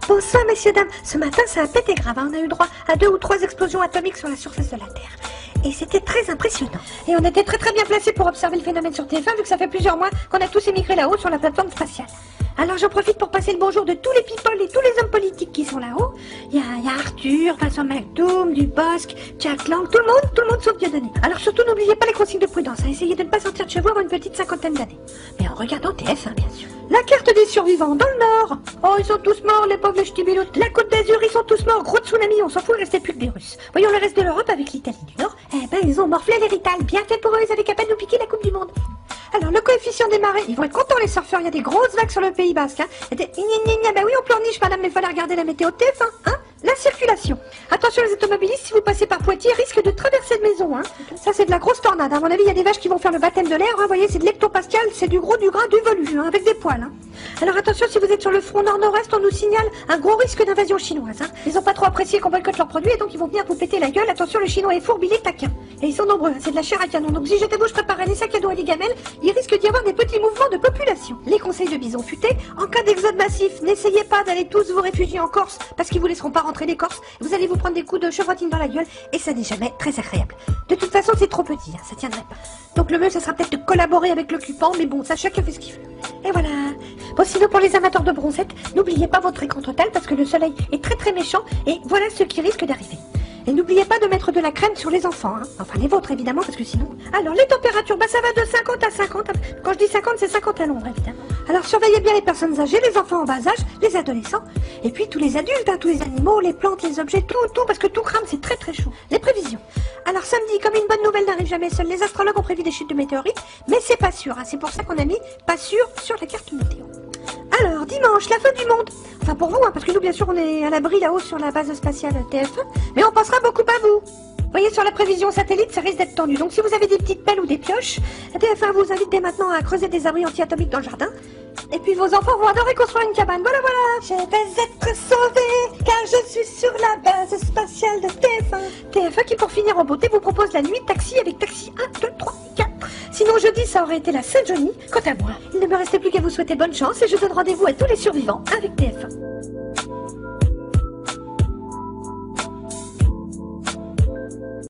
Bonsoir, messieurs, dames. Ce matin, ça a pété grave. On a eu droit à 2 ou 3 explosions atomiques sur la surface de la Terre. Et c'était très impressionnant. Et on était très bien placés pour observer le phénomène sur TF1, vu que ça fait plusieurs mois qu'on a tous émigré là-haut sur la plateforme spatiale. Alors j'en profite pour passer le bonjour de tous les people et tous les hommes politiques qui sont là-haut. Il y a Arthur, Vincent McDoom, Dubosc, Jack Lang, tout le monde sauf Dieudonné. Alors surtout n'oubliez pas les consignes de prudence, essayez de ne pas sortir de chez vous avant une petite 50aine d'années. Mais en regardant TF1 bien sûr. La carte des survivants dans le nord. Oh, ils sont tous morts, les pauvres ch'tibiloutes. La Côte d'Azur, ils sont tous morts, gros tsunami, on s'en fout, il restait plus que des Russes. Voyons le reste de l'Europe avec l'Italie du Nord. Eh ben ils ont morflé l'héritage, bien fait pour eux, ils avaient qu'à peine nous piquer la Coupe du Monde. Alors, le coefficient des marées, ils vont être contents les surfeurs, il y a des grosses vagues sur le Pays Basque, hein. Ben oui, on pleurniche, madame, mais il fallait regarder la météo TF1, hein. La circulation. Attention les automobilistes, si vous passez par Poitiers, risque de traverser de maison, hein. Ça, c'est de la grosse tornade, à mon avis, il y a des vaches qui vont faire le baptême de l'air, hein. Vous voyez, c'est de l'hectopascal, c'est du gros, du gras, du velu, hein, avec des poils, hein. Alors attention, si vous êtes sur le front nord-nord-est, on nous signale un gros risque d'invasion chinoise, hein. Ils ont pas trop apprécié qu'on boycotte leurs produits, et donc ils vont venir vous péter la gueule. Attention, le chinois est fourbe, il est taquin. Et ils sont nombreux, hein. C'est de la chair à canon. Donc si j'étais vous, je préparais des sacs à dos et des gamelles, il risque d'y avoir des petits mouvements de population. Les conseils de Bison Futé, en cas d'exode massif, n'essayez pas d'aller tous vous réfugier en Corse, parce qu'ils vous laisseront pas rentrer les Corses. Vous allez vous prendre des coups de chevrotine dans la gueule, et ça n'est jamais très agréable. De toute façon, c'est trop petit, hein, ça tiendrait pas. Donc le mieux, ça sera peut-être de collaborer avec l'occupant, mais bon, ça, chacun fait ce qu'il veut. Et voilà. Bon, sinon, pour les amateurs de bronzette, n'oubliez pas votre écran total, parce que le soleil est très méchant, et voilà ce qui risque d'arriver. Et n'oubliez pas de mettre de la crème sur les enfants, hein. Enfin les vôtres évidemment, parce que sinon... Alors les températures, bah ça va de 50 à 50. Quand je dis 50, c'est 50 à l'ombre évidemment. Alors surveillez bien les personnes âgées, les enfants en bas âge, les adolescents, et puis tous les adultes, hein, tous les animaux, les plantes, les objets, tout, parce que tout crame, c'est très chaud. Les prévisions. Alors samedi, comme une bonne nouvelle n'arrive jamais seule, les astrologues ont prévu des chutes de météorites, mais c'est pas sûr, hein. C'est pour ça qu'on a mis pas sûr sur la carte météo. Alors, dimanche, la fin du monde. Enfin, pour vous, hein, parce que nous, bien sûr, on est à l'abri là-haut sur la base spatiale TF1, mais on pensera beaucoup à vous. Vous voyez, sur la prévision satellite, ça risque d'être tendu. Donc, si vous avez des petites pelles ou des pioches, TF1 vous invite dès maintenant à creuser des abris anti-atomiques dans le jardin. Et puis, vos enfants vont adorer construire une cabane. Voilà. Je vais être sauvée, car je suis sur la base spatiale de TF1. TF1 qui, pour finir en beauté, vous propose la nuit taxi avec taxi 1, 2, 3, 4. Sinon, jeudi, ça aurait été la Saint-Johnny. Quant à moi, il ne me restait plus qu'à vous souhaiter bonne chance et je donne rendez-vous à tous les survivants avec TF1.